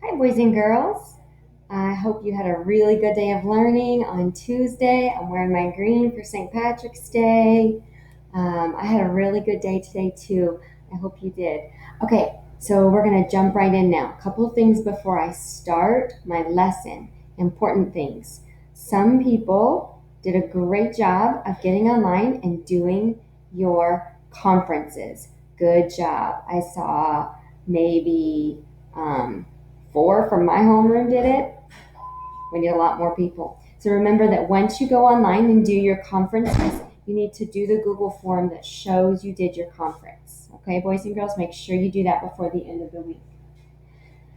Hi, boys and girls. I hope you had a really good day of learning on Tuesday. I'm wearing my green for St. Patrick's Day. I had a really good day today, too. I hope you did. Okay, so we're going to jump right in now. A couple of things before I start my lesson. Important things. Some people did a great job of getting online and doing your conferences. Good job. I saw maybe. Um, 4 from my homeroom did it. We need a lot more people. So remember that once you go online and do your conferences, you need to do the Google form that shows you did your conference. Okay, boys and girls, make sure you do that before the end of the week.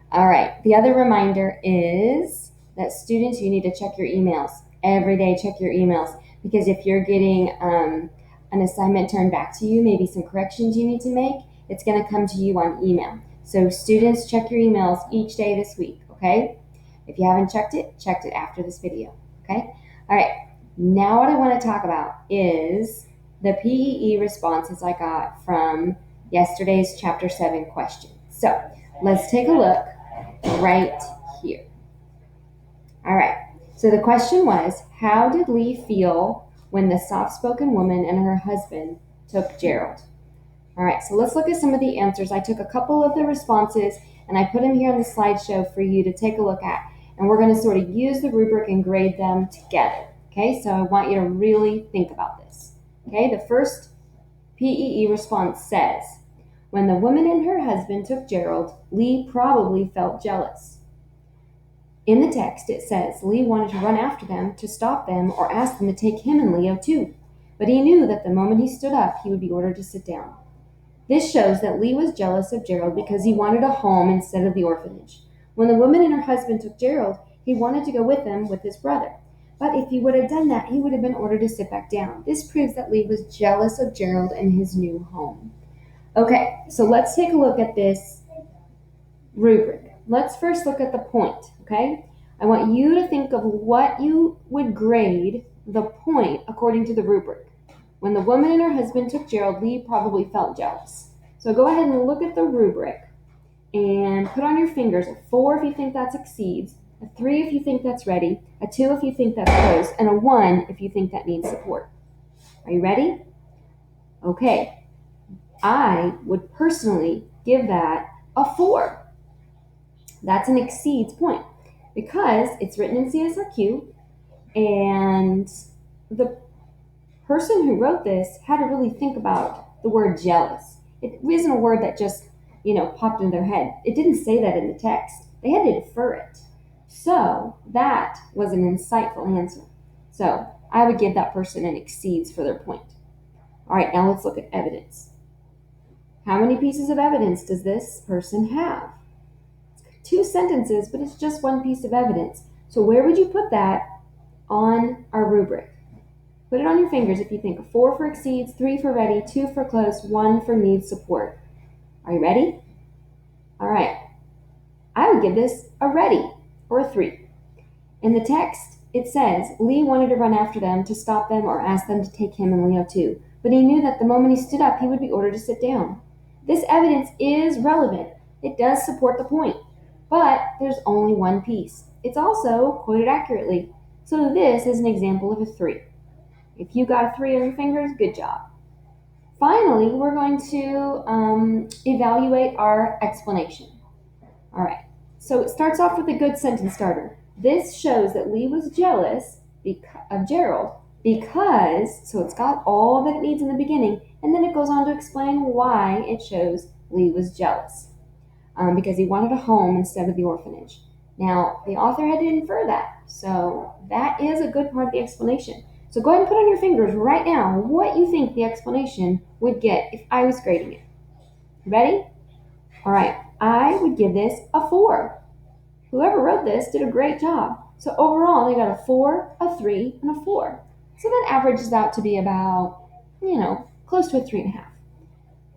All right, the other reminder is that students, you need to check your emails. Every day, check your emails. Because if you're getting an assignment turned back to you, maybe some corrections you need to make, it's going to come to you on email. So students, check your emails each day this week, okay? If you haven't checked it after this video, okay? All right, now what I want to talk about is the P.E.E. responses I got from yesterday's Chapter 7 question. So let's take a look right here. All right. So the question was, how did Lee feel when the soft-spoken woman and her husband took Gerald? All right. So let's look at some of the answers. I took a couple of the responses and I put them here on the slideshow for you to take a look at. And we're going to sort of use the rubric and grade them together. Okay. So I want you to really think about this. Okay. The first P.E.E. response says, when the woman and her husband took Gerald, Lee probably felt jealous. In the text, it says Lee wanted to run after them to stop them or ask them to take him and Leo too, but he knew that the moment he stood up, he would be ordered to sit down. This shows that Lee was jealous of Gerald because he wanted a home instead of the orphanage. When the woman and her husband took Gerald, he wanted to go with them with his brother. But if he would have done that, he would have been ordered to sit back down. This proves that Lee was jealous of Gerald and his new home. Okay, so let's take a look at this rubric. Let's first look at the point, okay? I want you to think of what you would grade the point according to the rubric. When the woman and her husband took Gerald, Lee probably felt jealous. So go ahead and look at the rubric and put on your fingers a 4 if you think that exceeds, a 3 if you think that's ready, a 2 if you think that's close, and a 1 if you think that needs support. Are you ready? Okay. I would personally give that a 4. That's an exceeds point because it's written in CSRQ and the person who wrote this had to really think about the word jealous. It isn't a word that just, popped in their head. It didn't say that in the text. They had to infer it. So that was an insightful answer. So I would give that person an exceeds for their point. All right, now let's look at evidence. How many pieces of evidence does this person have? 2 sentences, but it's just one piece of evidence. So where would you put that on our rubric? Put it on your fingers if you think. 4 for exceeds, 3 for ready, 2 for close, 1 for needs support. Are you ready? All right. I would give this a ready or a 3. In the text, it says Lee wanted to run after them to stop them or ask them to take him and Leo too, but he knew that the moment he stood up, he would be ordered to sit down. This evidence is relevant. It does support the point, but there's only one piece. It's also quoted accurately. So this is an example of a 3. If you got a 3 on your fingers, good job. Finally, we're going to evaluate our explanation. All right, so it starts off with a good sentence starter. This shows that Lee was jealous of Gerald because, so it's got all that it needs in the beginning, and then it goes on to explain why it shows Lee was jealous. Because he wanted a home instead of the orphanage. Now, the author had to infer that, so that is a good part of the explanation. So go ahead and put on your fingers right now what you think the explanation would get if I was grading it. Ready? All right, I would give this a 4. Whoever wrote this did a great job. So overall, they got a 4, a 3, and a 4. So that averages out to be about, close to a 3.5,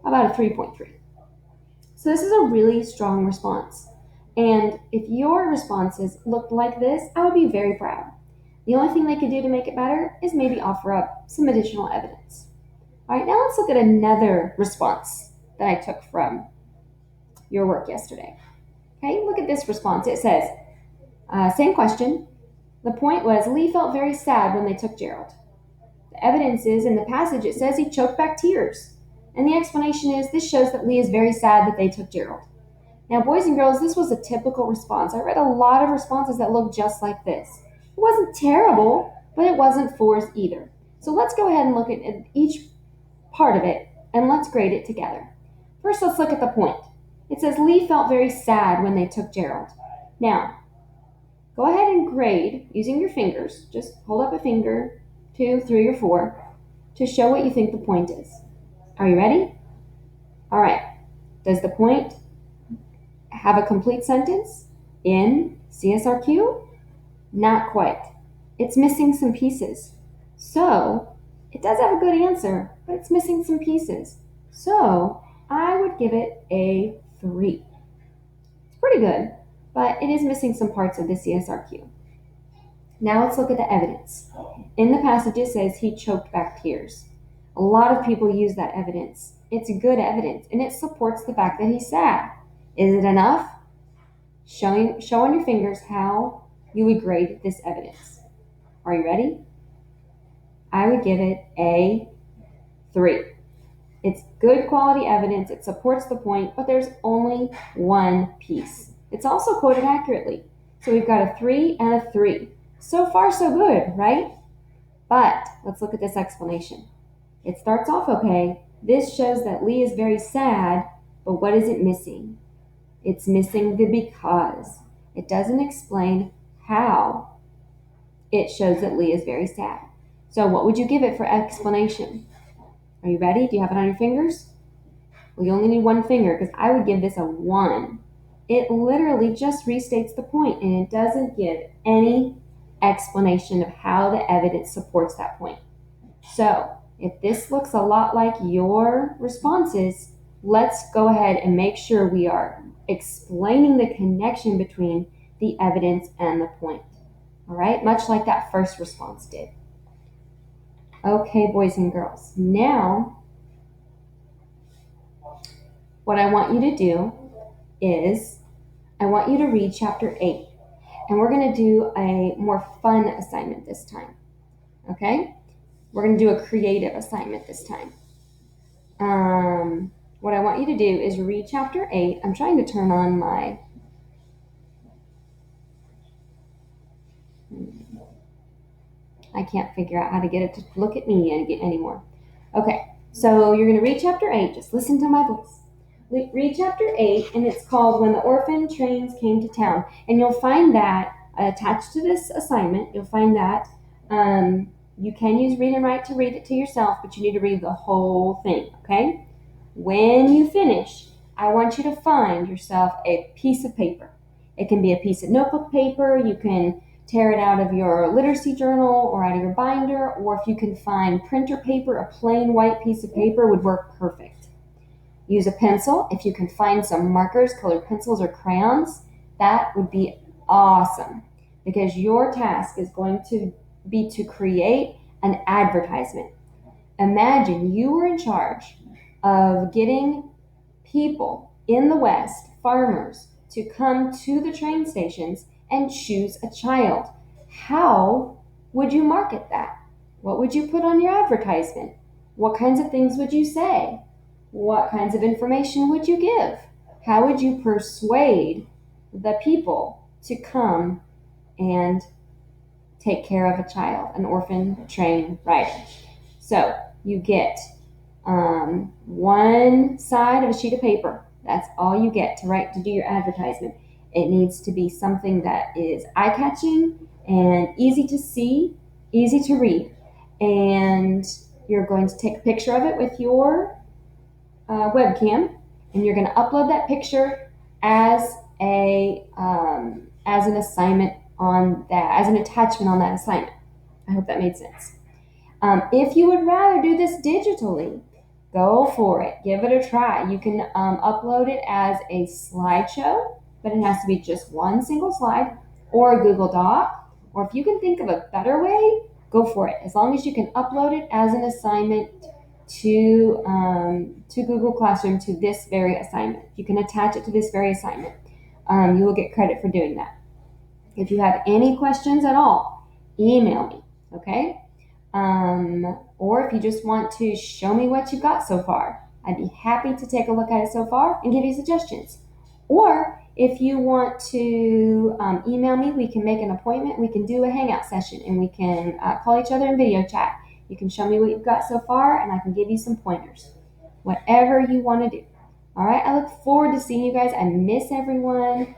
about a 3.3. So this is a really strong response. And if your responses looked like this, I would be very proud. The only thing they could do to make it better is maybe offer up some additional evidence. All right, now let's look at another response that I took from your work yesterday. Okay, look at this response. It says, same question. The point was Lee felt very sad when they took Gerald. The evidence is in the passage it says he choked back tears. And the explanation is this shows that Lee is very sad that they took Gerald. Now, boys and girls, this was a typical response. I read a lot of responses that looked just like this. It wasn't terrible, but it wasn't fours either. So let's go ahead and look at each part of it and let's grade it together. First, let's look at the point. It says Lee felt very sad when they took Gerald. Now, go ahead and grade using your fingers. Just hold up a finger, 2, 3, or 4 to show what you think the point is. Are you ready? All right. Does the point have a complete sentence in CSRQ? Not quite. It's missing some pieces. So, it does have a good answer, but it's missing some pieces. So, I would give it a 3. It's pretty good, but it is missing some parts of the CSRQ. Now let's look at the evidence. In the passage it says he choked back tears. A lot of people use that evidence. It's good evidence, and it supports the fact that he's sad. Is it enough? Show on your fingers how you would grade this evidence. Are you ready? I would give it a 3. It's good quality evidence. It supports the point, but there's only one piece. It's also quoted accurately. So we've got a 3 and a 3. So far, so good, right? But let's look at this explanation. It starts off okay. This shows that Lee is very sad, but what is it missing? It's missing the because. It doesn't explain how it shows that Lee is very sad. So what would you give it for explanation? Are you ready? Do you have it on your fingers? Well, you only need one finger because I would give this a 1. It literally just restates the point and it doesn't give any explanation of how the evidence supports that point. So if this looks a lot like your responses, let's go ahead and make sure we are explaining the connection between the evidence and the point. All right, much like that first response did. Okay, boys and girls, now what I want you to do is I want you to read chapter 8, and we're going to do a more fun assignment this time. Okay? We're going to do a creative assignment this time. What I want you to do is read chapter 8. I'm trying to turn on my... I can't figure out how to get it to look at me anymore. Okay, so you're going to read chapter 8. Just listen to my voice. Read chapter 8, and it's called When the Orphan Trains Came to Town. And you'll find that attached to this assignment, you'll find that you can use read and write to read it to yourself, but you need to read the whole thing, okay? When you finish, I want you to find yourself a piece of paper. It can be a piece of notebook paper. You can tear it out of your literacy journal or out of your binder, or if you can find printer paper, a plain white piece of paper would work perfect. Use a pencil. If you can find some markers, colored pencils or crayons, that would be awesome, because your task is going to be to create an advertisement. Imagine you were in charge of getting people in the West, farmers, to come to the train stations and choose a child. How would you market that? What would you put on your advertisement? What kinds of things would you say? What kinds of information would you give? How would you persuade the people to come and take care of a child, an orphan train rider? So you get one side of a sheet of paper. That's all you get to do your advertisement. It needs to be something that is eye-catching and easy to see, easy to read. And you're going to take a picture of it with your webcam, and you're going to upload that picture as an assignment on that, as an attachment on that assignment. I hope that made sense. If you would rather do this digitally, go for it. Give it a try. You can upload it as a slideshow, but it has to be just one single slide, or a Google Doc, or if you can think of a better way, go for it. As long as you can upload it as an assignment to Google Classroom, to this very assignment. You can attach it to this very assignment. you will get credit for doing that. If you have any questions at all, email me, okay? Or if you just want to show me what you got so far, I'd be happy to take a look at it so far and give you suggestions. Or if you want to email me, we can make an appointment. We can do a hangout session and we can call each other in video chat. You can show me what you've got so far and I can give you some pointers. Whatever you want to do. All right, I look forward to seeing you guys. I miss everyone.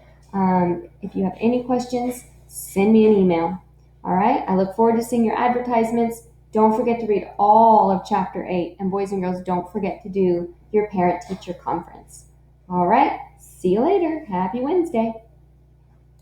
If you have any questions, send me an email. All right, I look forward to seeing your advertisements. Don't forget to read all of Chapter 8. And boys and girls, don't forget to do your parent-teacher conference. All right, see you later. Happy Wednesday.